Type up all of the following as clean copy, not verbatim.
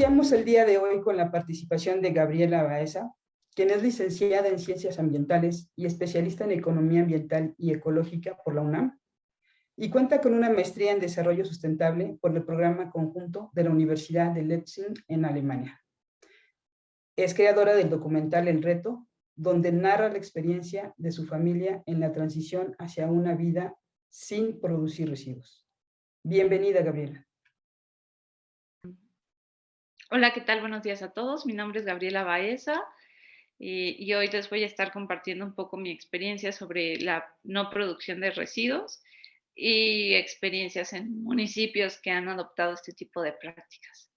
Iniciamos el día de hoy con la participación de Gabriela Baeza, quien es licenciada en Ciencias Ambientales y especialista en Economía Ambiental y Ecológica por la UNAM, y cuenta con una maestría en Desarrollo Sustentable por el programa conjunto de la Universidad de Leipzig en Alemania. Es creadora del documental El Reto, donde narra la experiencia de su familia en la transición hacia una vida sin producir residuos. Bienvenida, Gabriela. Hola, ¿qué tal? Buenos días a todos. Mi nombre es Gabriela Baeza y hoy les voy a estar compartiendo un poco mi experiencia sobre la no producción de residuos y experiencias en municipios que han adoptado este tipo de prácticas.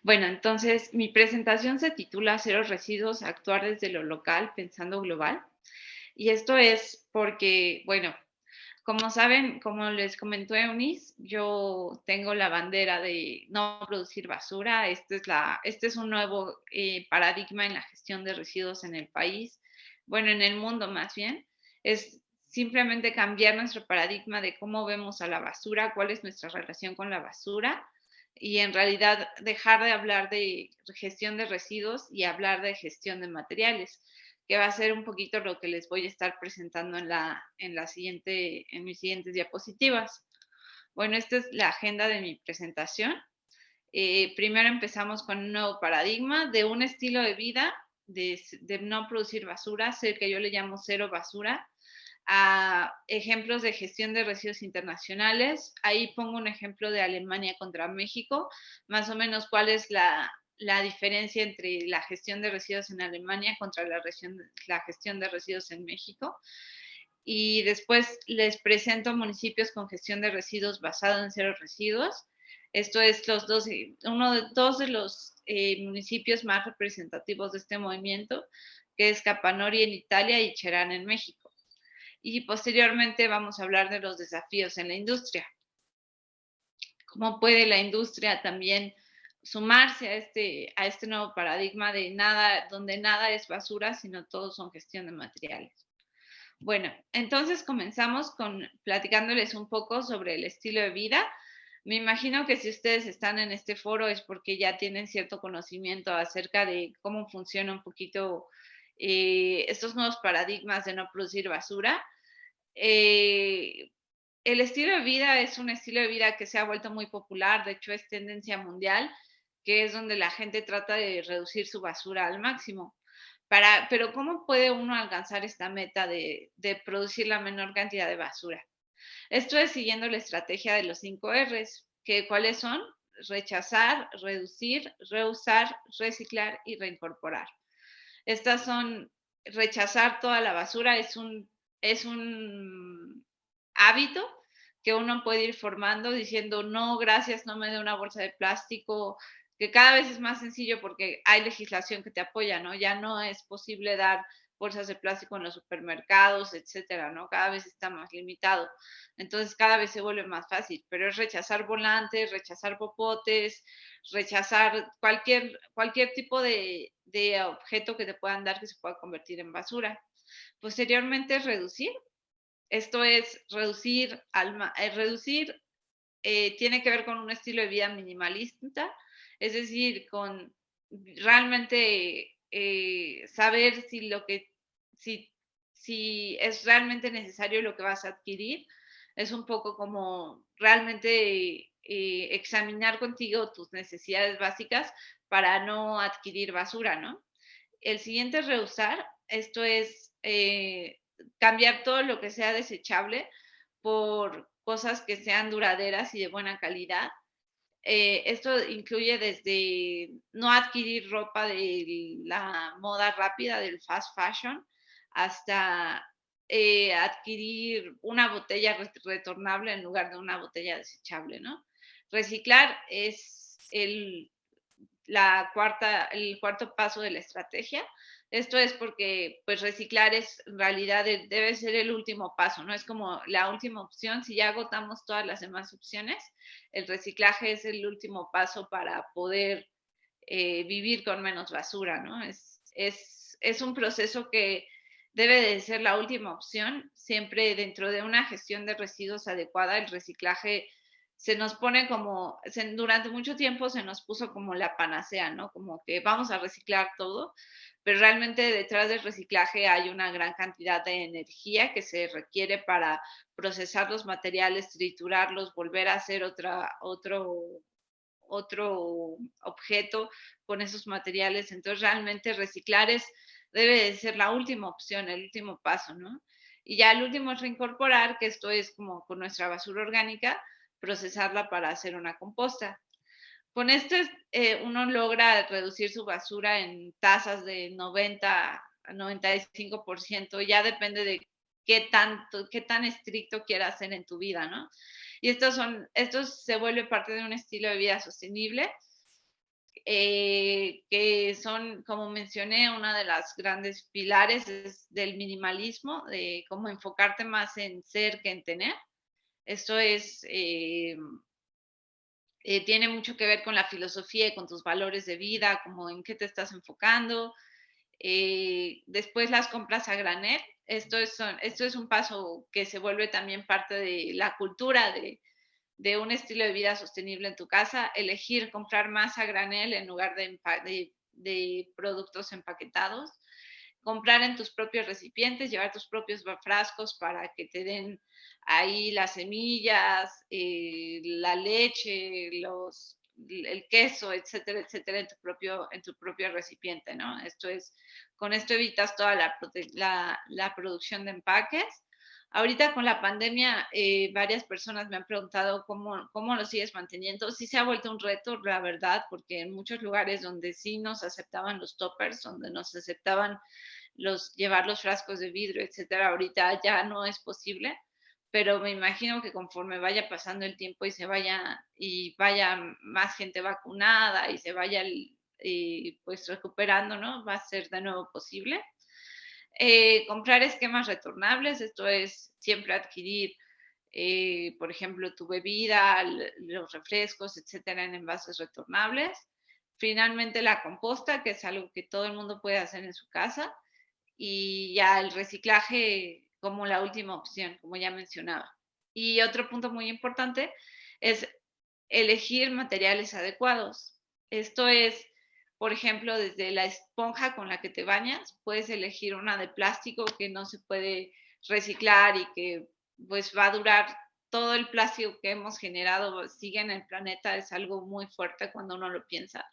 Bueno, entonces mi presentación se titula Cero residuos, actuar desde lo local, pensando global. Y esto es porque, bueno, como saben, como les comentó Eunice, yo tengo la bandera de no producir basura. Este es un nuevo paradigma en la gestión de residuos en el país, bueno, en el mundo más bien. Es simplemente cambiar nuestro paradigma de cómo vemos a la basura, cuál es nuestra relación con la basura y en realidad dejar de hablar de gestión de residuos y hablar de gestión de materiales, que va a ser un poquito lo que les voy a estar presentando en mis siguientes diapositivas. Bueno, esta es la agenda de mi presentación. Primero empezamos con un nuevo paradigma de un estilo de vida, de no producir basura, que yo le llamo cero basura, a ejemplos de gestión de residuos internacionales. Ahí pongo un ejemplo de Alemania contra México, más o menos cuál es la diferencia entre la gestión de residuos en Alemania contra la gestión de residuos en México. Y después les presento municipios con gestión de residuos basado en cero residuos. Esto es dos de los municipios más representativos de este movimiento, que es Capanori en Italia y Cherán en México. Y posteriormente vamos a hablar de los desafíos en la industria. ¿Cómo puede la industria también sumarse a este nuevo paradigma de nada, donde nada es basura, sino todo son gestión de materiales? Bueno, entonces comenzamos platicándoles un poco sobre el estilo de vida. Me imagino que si ustedes están en este foro es porque ya tienen cierto conocimiento acerca de cómo funciona un poquito estos nuevos paradigmas de no producir basura. El estilo de vida es un estilo de vida que se ha vuelto muy popular, de hecho es tendencia mundial, que es donde la gente trata de reducir su basura al máximo. Pero ¿cómo puede uno alcanzar esta meta de producir la menor cantidad de basura? Esto es siguiendo la estrategia de los 5 Rs, que ¿cuáles son? Rechazar, reducir, reusar, reciclar y reincorporar. Estas son, rechazar toda la basura es un hábito que uno puede ir formando diciendo, no, gracias, no me dé una bolsa de plástico, que cada vez es más sencillo porque hay legislación que te apoya, ¿no? Ya no es posible dar bolsas de plástico en los supermercados, etcétera, ¿no? Cada vez está más limitado. Entonces, cada vez se vuelve más fácil, pero es rechazar volantes, rechazar popotes, rechazar cualquier tipo de objeto que te puedan dar que se pueda convertir en basura. Posteriormente, reducir. Esto es reducir tiene que ver con un estilo de vida minimalista, es decir, con realmente saber si, si es realmente necesario lo que vas a adquirir. Es un poco como realmente examinar contigo tus necesidades básicas para no adquirir basura, ¿no? El siguiente es reusar. Esto es cambiar todo lo que sea desechable por cosas que sean duraderas y de buena calidad. Esto incluye desde no adquirir ropa de la moda rápida, del fast fashion, hasta adquirir una botella retornable en lugar de una botella desechable, ¿no? Reciclar es el cuarto paso de la estrategia. Esto es porque pues reciclar es en realidad debe ser el último paso, ¿no? Es como la última opción. Si ya agotamos todas las demás opciones, el reciclaje es el último paso para poder vivir con menos basura, ¿no? Es un proceso que debe de ser la última opción. Siempre dentro de una gestión de residuos adecuada, el reciclaje se nos pone como, durante mucho tiempo se nos puso como la panacea, ¿no? Como que vamos a reciclar todo, pero realmente detrás del reciclaje hay una gran cantidad de energía que se requiere para procesar los materiales, triturarlos, volver a hacer otro objeto con esos materiales. Entonces, realmente reciclar debe de ser la última opción, el último paso, ¿no? Y ya el último es reincorporar, que esto es como con nuestra basura orgánica, procesarla para hacer una composta. Con esto uno logra reducir su basura en tasas de 90 a 95%, ya depende de qué tan estricto quieras ser en tu vida, ¿no? Y estos se vuelve parte de un estilo de vida sostenible, que son, como mencioné, una de las grandes pilares es del minimalismo, de cómo enfocarte más en ser que en tener. Esto tiene mucho que ver con la filosofía y con tus valores de vida, como en qué te estás enfocando. Después las compras a granel. Esto es un paso que se vuelve también parte de la cultura de un estilo de vida sostenible en tu casa. Elegir comprar más a granel en lugar de productos empaquetados. Comprar en tus propios recipientes, llevar tus propios frascos para que te den ahí las semillas, la leche, el queso, etcétera, etcétera, en tu propio recipiente, ¿no? Con esto evitas toda la producción de empaques. Ahorita con la pandemia, varias personas me han preguntado cómo lo sigues manteniendo. Sí se ha vuelto un reto, la verdad, porque en muchos lugares donde sí nos aceptaban los toppers, donde nos aceptaban llevar los frascos de vidrio, etcétera, ahorita ya no es posible, pero me imagino que conforme vaya pasando el tiempo y vaya más gente vacunada y se vaya pues recuperando, ¿no? Va a ser de nuevo posible. Comprar esquemas retornables, esto es siempre adquirir, por ejemplo, tu bebida, los refrescos, etcétera, en envases retornables. Finalmente, la composta, que es algo que todo el mundo puede hacer en su casa. Y ya el reciclaje como la última opción, como ya mencionaba. Y otro punto muy importante es elegir materiales adecuados. Esto es, por ejemplo, desde la esponja con la que te bañas, puedes elegir una de plástico que no se puede reciclar y que pues va a durar todo el plástico que hemos generado, sigue en el planeta, es algo muy fuerte cuando uno lo piensa,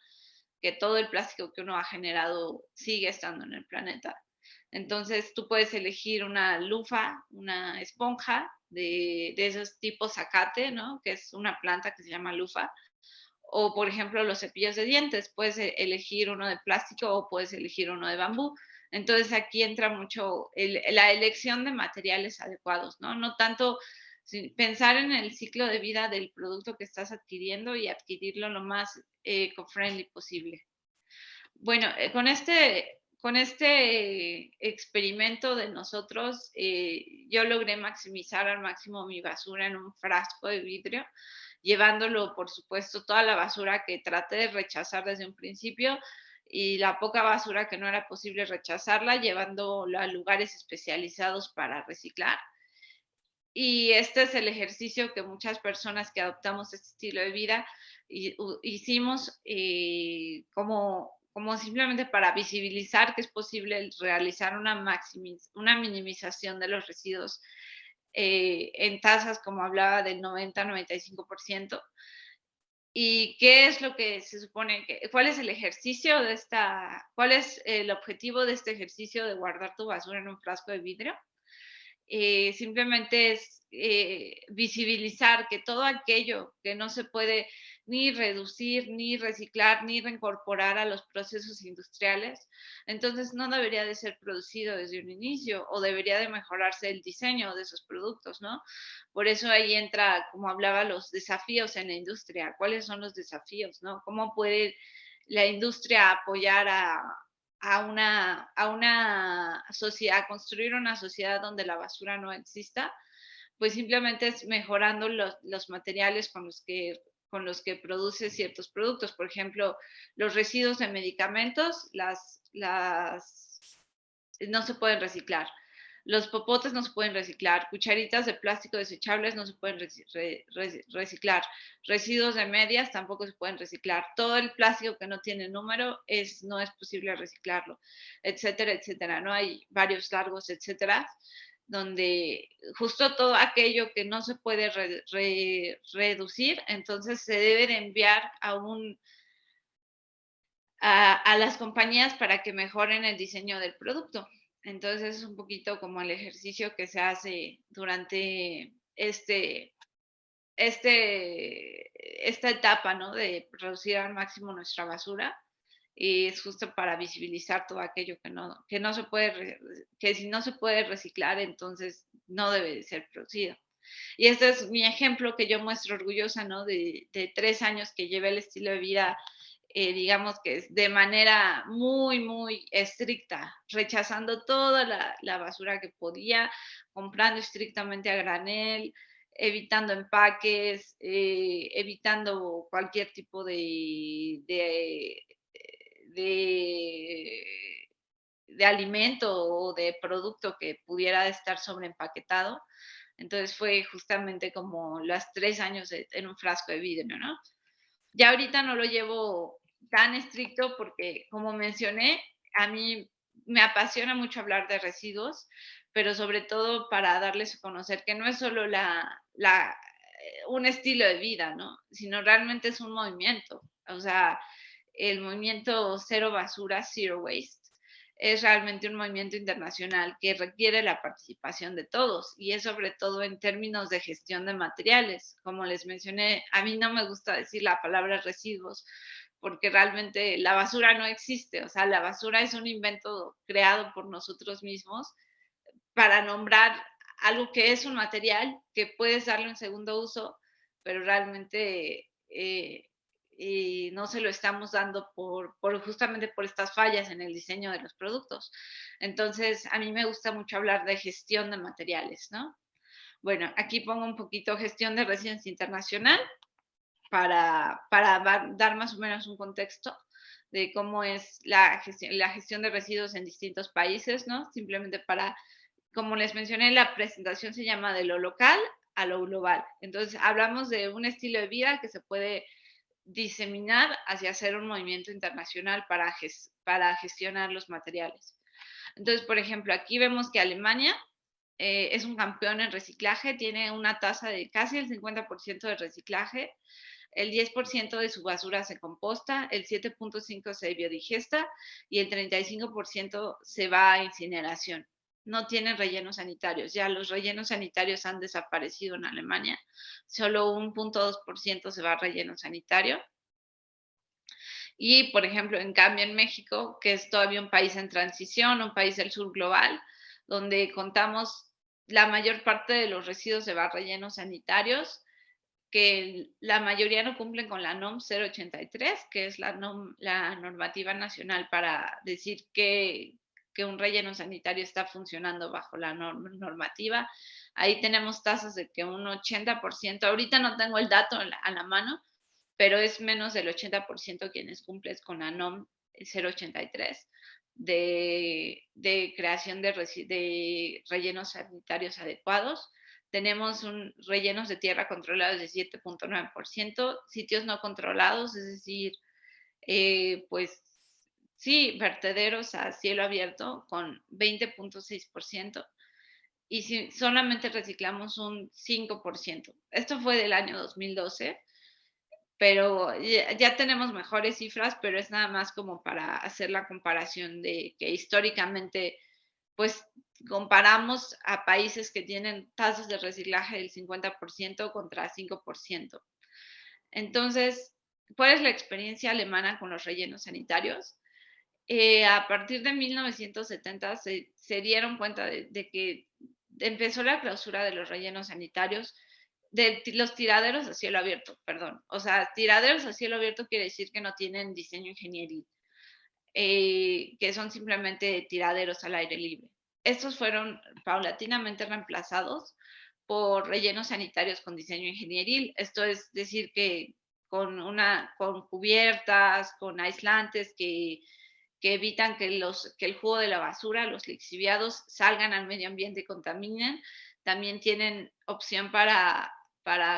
que todo el plástico que uno ha generado sigue estando en el planeta. Entonces tú puedes elegir una lufa, una esponja de esos tipos zacate, ¿no? Que es una planta que se llama lufa. O, por ejemplo, los cepillos de dientes. Puedes elegir uno de plástico o puedes elegir uno de bambú. Entonces aquí entra mucho la elección de materiales adecuados, ¿no? No tanto pensar en el ciclo de vida del producto que estás adquiriendo y adquirirlo lo más eco-friendly posible. Bueno, con este experimento de nosotros, yo logré maximizar al máximo mi basura en un frasco de vidrio, llevándolo, por supuesto, toda la basura que traté de rechazar desde un principio y la poca basura que no era posible rechazarla, llevándola a lugares especializados para reciclar. Y este es el ejercicio que muchas personas que adoptamos este estilo de vida hicimos como simplemente para visibilizar que es posible realizar una minimización de los residuos en tasas, como hablaba, del 90-95%. ¿Y qué es lo que se supone cuál es el ejercicio cuál es el objetivo de este ejercicio de guardar tu basura en un frasco de vidrio? Simplemente es visibilizar que todo aquello que no se puede ni reducir, ni reciclar, ni reincorporar a los procesos industriales, entonces no debería de ser producido desde un inicio o debería de mejorarse el diseño de esos productos, ¿no? Por eso ahí entra, como hablaba, los desafíos en la industria. ¿Cuáles son los desafíos, no? ¿Cómo puede la industria apoyar a una sociedad, a construir una sociedad donde la basura no exista? Pues simplemente es mejorando los materiales con los que produce ciertos productos. Por ejemplo, los residuos de medicamentos no se pueden reciclar. Los popotes no se pueden reciclar, cucharitas de plástico desechables no se pueden reciclar, residuos de medias tampoco se pueden reciclar, todo el plástico que no tiene número no es posible reciclarlo, etcétera, etcétera, ¿no? Hay varios largos, etcétera, donde justo todo aquello que no se puede reducir, entonces se deben enviar a las compañías para que mejoren el diseño del producto. Entonces es un poquito como el ejercicio que se hace durante esta etapa, ¿no? De reducir al máximo nuestra basura. Y es justo para visibilizar todo aquello que no se puede, que si no se puede reciclar, entonces no debe de ser producido. Y este es mi ejemplo que yo muestro orgullosa, ¿no? De 3 años que llevé el estilo de vida, digamos que es de manera muy, muy estricta, rechazando toda la basura que podía, comprando estrictamente a granel, evitando empaques, evitando cualquier tipo de, de alimento o de producto que pudiera estar sobreempaquetado. Entonces fue justamente como los 3 años en un frasco de vidrio, ¿no? Ya ahorita no lo llevo tan estricto porque, como mencioné, a mí me apasiona mucho hablar de residuos, pero sobre todo para darles a conocer que no es solo un estilo de vida, ¿no? Sino realmente es un movimiento. O sea, el movimiento Cero Basura, Zero Waste, es realmente un movimiento internacional que requiere la participación de todos y es sobre todo en términos de gestión de materiales. Como les mencioné, a mí no me gusta decir la palabra residuos porque realmente la basura no existe, o sea, la basura es un invento creado por nosotros mismos para nombrar algo que es un material que puedes darle un segundo uso, pero realmente y no se lo estamos dando justamente por estas fallas en el diseño de los productos. Entonces, a mí me gusta mucho hablar de gestión de materiales, ¿no? Bueno, aquí pongo un poquito gestión de residuos internacional para dar más o menos un contexto de cómo es la gestión de residuos en distintos países, ¿no? Simplemente como les mencioné, la presentación se llama de lo local a lo global. Entonces, hablamos de un estilo de vida que se puede diseminar hacia hacer un movimiento internacional para gestionar los materiales. Entonces, por ejemplo, aquí vemos que Alemania es un campeón en reciclaje, tiene una tasa de casi el 50% de reciclaje, el 10% de su basura se composta, el 7.5% se biodigesta y el 35% se va a incineración. No tienen rellenos sanitarios. Ya los rellenos sanitarios han desaparecido en Alemania. Solo un 0.2% se va a relleno sanitario. Y, por ejemplo, en cambio en México, que es todavía un país en transición, un país del sur global, donde contamos la mayor parte de los residuos se va a rellenos sanitarios, que la mayoría no cumplen con la NOM 083, que es la normativa nacional para decir que un relleno sanitario está funcionando bajo la normativa. Ahí tenemos tasas de que un 80%, ahorita no tengo el dato a la mano, pero es menos del 80% quienes cumplen con la NOM 083 de creación de rellenos sanitarios adecuados. Tenemos rellenos de tierra controlados de 7.9%, sitios no controlados, es decir, pues sí, vertederos a cielo abierto con 20.6%, y si solamente reciclamos un 5%. Esto fue del año 2012, pero ya tenemos mejores cifras, pero es nada más como para hacer la comparación de que históricamente, pues comparamos a países que tienen tasas de reciclaje del 50% contra 5%. Entonces, ¿cuál es la experiencia alemana con los rellenos sanitarios? A partir de 1970 se dieron cuenta de que empezó la clausura de los rellenos sanitarios, de los tiraderos a cielo abierto, perdón. O sea, tiraderos a cielo abierto quiere decir que no tienen diseño ingenieril, que son simplemente tiraderos al aire libre. Estos fueron paulatinamente reemplazados por rellenos sanitarios con diseño ingenieril. Esto es decir que con cubiertas, con aislantes que evitan que el jugo de la basura, los lixiviados, salgan al medio ambiente y contaminen. También tienen opción para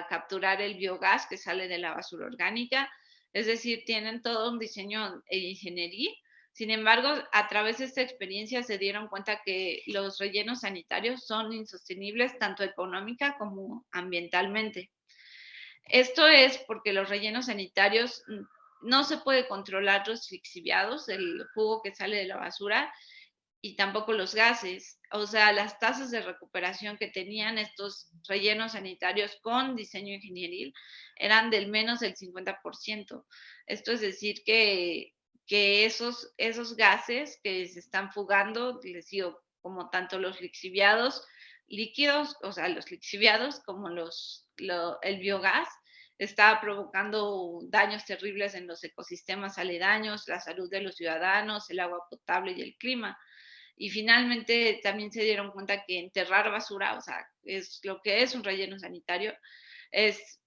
capturar el biogás que sale de la basura orgánica. Es decir, tienen todo un diseño e ingeniería. Sin embargo, a través de esta experiencia se dieron cuenta que los rellenos sanitarios son insostenibles tanto económica como ambientalmente. Esto es porque los rellenos sanitarios no se puede controlar los lixiviados, el jugo que sale de la basura, y tampoco los gases. O sea, las tasas de recuperación que tenían estos rellenos sanitarios con diseño ingenieril eran del menos del 50%. Esto es decir que esos gases que se están fugando, les digo, como tanto los lixiviados líquidos, o sea, los lixiviados como el biogás, está provocando daños terribles en los ecosistemas aledaños, la salud de los ciudadanos, el agua potable y el clima. Y finalmente también se dieron cuenta que enterrar basura, o sea, es lo que es un relleno sanitario,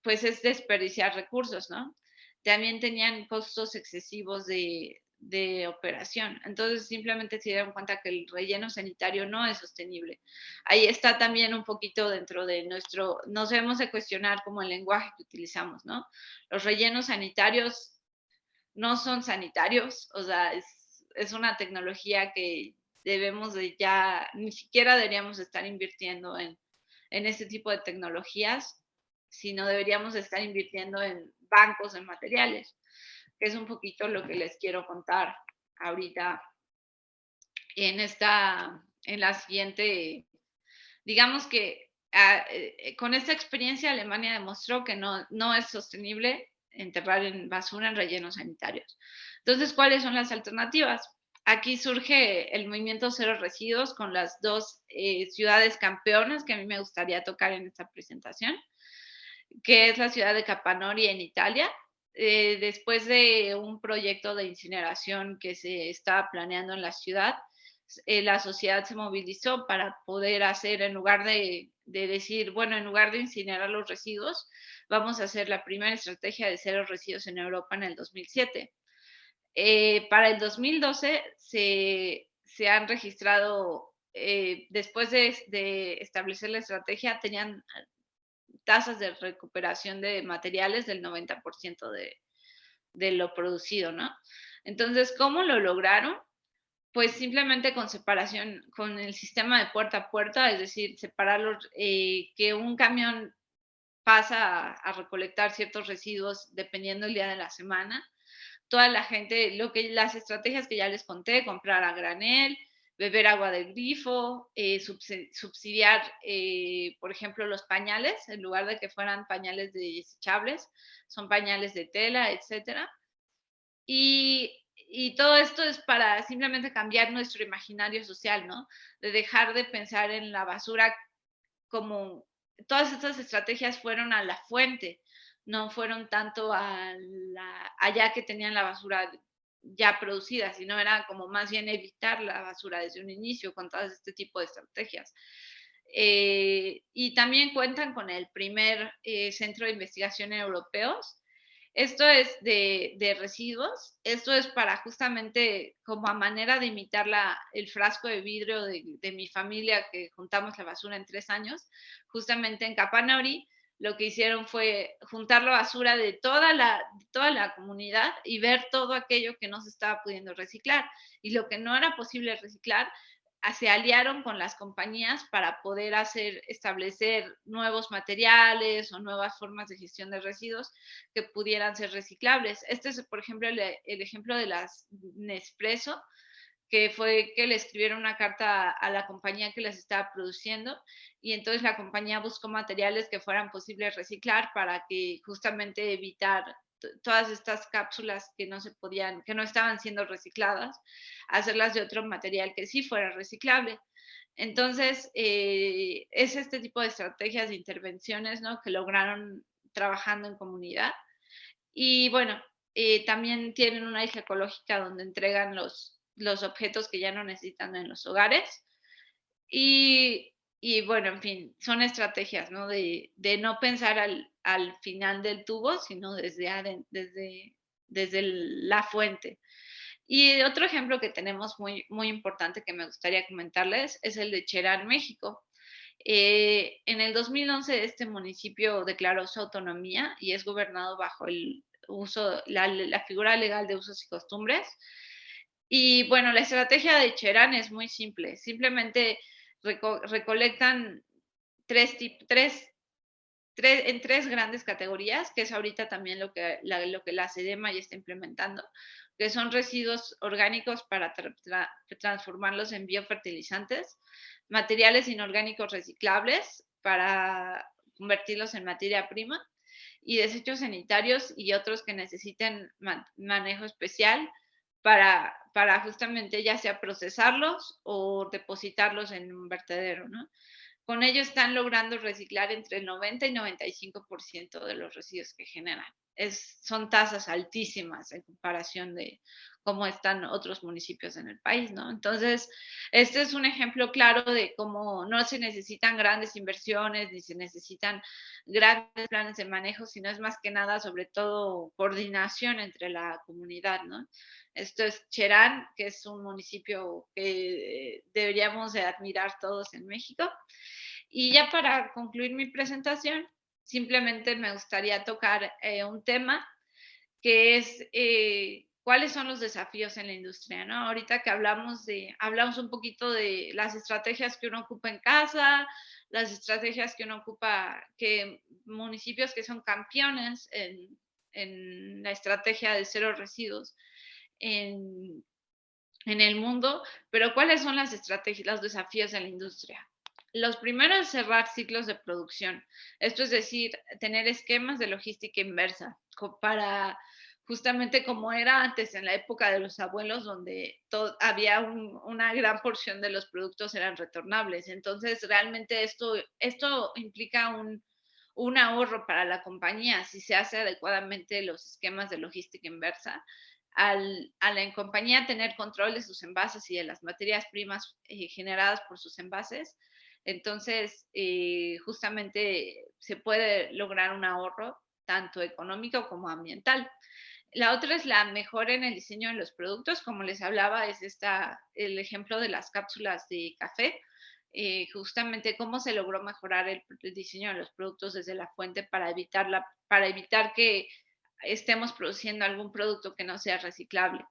pues es desperdiciar recursos, ¿no? También tenían costos excesivos de operación. Entonces simplemente se dieron cuenta que el relleno sanitario no es sostenible. Ahí está también un poquito dentro de nos debemos de cuestionar como el lenguaje que utilizamos, ¿no? Los rellenos sanitarios no son sanitarios, o sea, es una tecnología que debemos de ya, ni siquiera deberíamos estar invirtiendo en este tipo de tecnologías, sino deberíamos estar invirtiendo en bancos de materiales, que es un poquito lo que les quiero contar ahorita en la siguiente, digamos que con esta experiencia Alemania demostró que no es sostenible enterrar en basura en rellenos sanitarios. Entonces, ¿cuáles son las alternativas? Aquí surge el movimiento Cero Residuos con las dos ciudades campeonas que a mí me gustaría tocar en esta presentación, que es la ciudad de Capanori en Italia. Después de un proyecto de incineración que se estaba planeando en la ciudad, la sociedad se movilizó para poder hacer, en lugar de decir, bueno, en lugar de incinerar los residuos, vamos a hacer la primera estrategia de cero residuos en Europa en el 2007. Para el 2012 se han registrado, después de establecer la estrategia, tenían tasas de recuperación de materiales del 90% de lo producido, ¿no? Entonces, ¿cómo lo lograron? Pues simplemente con separación, con el sistema de puerta a puerta, es decir, separarlos, que un camión pasa a recolectar ciertos residuos dependiendo el día de la semana. Toda la gente, las estrategias que ya les conté, comprar a granel, beber agua del grifo, subsidiar, por ejemplo, los pañales, en lugar de que fueran pañales desechables, son pañales de tela, etcétera. Y todo esto es para simplemente cambiar nuestro imaginario social, ¿no? De dejar de pensar en la basura como todas estas estrategias fueron a la fuente, no fueron tanto allá que tenían la basura ya producida, sino era como más bien evitar la basura desde un inicio con todo este tipo de estrategias. Y también cuentan con el primer centro de investigación europeos. Esto es de residuos. Esto es para justamente como a manera de imitar el frasco de vidrio de mi familia que juntamos la basura en 3 años. Justamente en Capanori lo que hicieron fue juntar la basura de toda la comunidad y ver todo aquello que no se estaba pudiendo reciclar. Y lo que no era posible reciclar, se aliaron con las compañías para poder establecer nuevos materiales o nuevas formas de gestión de residuos que pudieran ser reciclables. Este es, por ejemplo, el ejemplo de las Nespresso, que fue que le escribieron una carta a la compañía que las estaba produciendo y entonces la compañía buscó materiales que fueran posibles reciclar para que justamente evitar todas estas cápsulas que no se podían, que no estaban siendo recicladas, hacerlas de otro material que sí fuera reciclable. Entonces, es este tipo de estrategias de intervenciones, ¿no? Que lograron trabajando en comunidad. Y bueno, también tienen una isla ecológica donde entregan los objetos que ya no necesitan en los hogares. Y bueno, en fin, son estrategias, ¿no? De no pensar al final del tubo, sino desde la fuente. Y otro ejemplo que tenemos muy importante que me gustaría comentarles es el de Cherán, México. En el 2011 este municipio declaró su autonomía y es gobernado bajo el uso, la figura legal de usos y costumbres. Y bueno, la estrategia de Cherán es muy simple, simplemente recolectan tres en tres grandes categorías, que es ahorita también lo que la SEDEMA ya está implementando, que son residuos orgánicos para transformarlos en biofertilizantes, materiales inorgánicos reciclables para convertirlos en materia prima y desechos sanitarios y otros que necesiten manejo especial para justamente ya sea procesarlos o depositarlos en un vertedero, ¿no? Con ello están logrando reciclar entre el 90 y 95% de los residuos que generan. Son tasas altísimas en comparación de cómo están otros municipios en el país, ¿no? Entonces, este es un ejemplo claro de cómo no se necesitan grandes inversiones ni se necesitan grandes planes de manejo, sino es más que nada, sobre todo, coordinación entre la comunidad, ¿no? Esto es Cherán, que es un municipio que deberíamos de admirar todos en México. Y ya para concluir mi presentación, simplemente me gustaría tocar un tema que es cuáles son los desafíos en la industria, ¿no? Ahorita que hablamos un poquito de las estrategias que uno ocupa en casa, las estrategias que uno ocupa, que municipios que son campeones en la estrategia de cero residuos en, en el mundo, pero ¿cuáles son las estrategias, los desafíos en la industria? Los primeros es cerrar ciclos de producción. Esto es decir, tener esquemas de logística inversa para justamente como era antes en la época de los abuelos, donde había una gran porción de los productos eran retornables. Entonces, realmente esto implica un ahorro para la compañía si se hace adecuadamente los esquemas de logística inversa a la compañía tener control de sus envases y de las materias primas generadas por sus envases. Entonces, justamente se puede lograr un ahorro tanto económico como ambiental. La otra es la mejora en el diseño de los productos. Como les hablaba, es el ejemplo de las cápsulas de café. Justamente cómo se logró mejorar el diseño de los productos desde la fuente para evitar que estemos produciendo algún producto que no sea reciclable.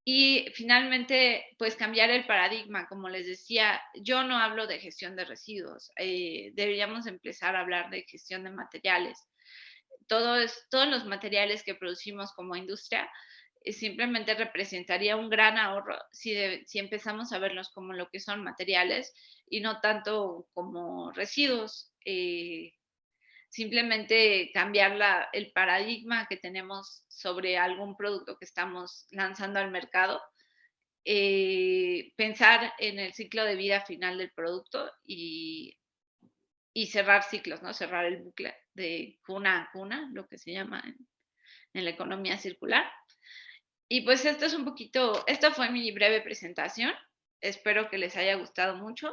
Y finalmente, pues cambiar el paradigma. Como les decía, yo no hablo de gestión de residuos, deberíamos empezar a hablar de gestión de materiales. Todos los materiales que producimos como industria simplemente representaría un gran ahorro si empezamos a verlos como lo que son materiales y no tanto como residuos. Simplemente cambiar el paradigma que tenemos sobre algún producto que estamos lanzando al mercado, pensar en el ciclo de vida final del producto y cerrar ciclos, ¿no? Cerrar el bucle de cuna a cuna, lo que se llama en la economía circular. Y pues esto fue mi breve presentación. Espero que les haya gustado mucho.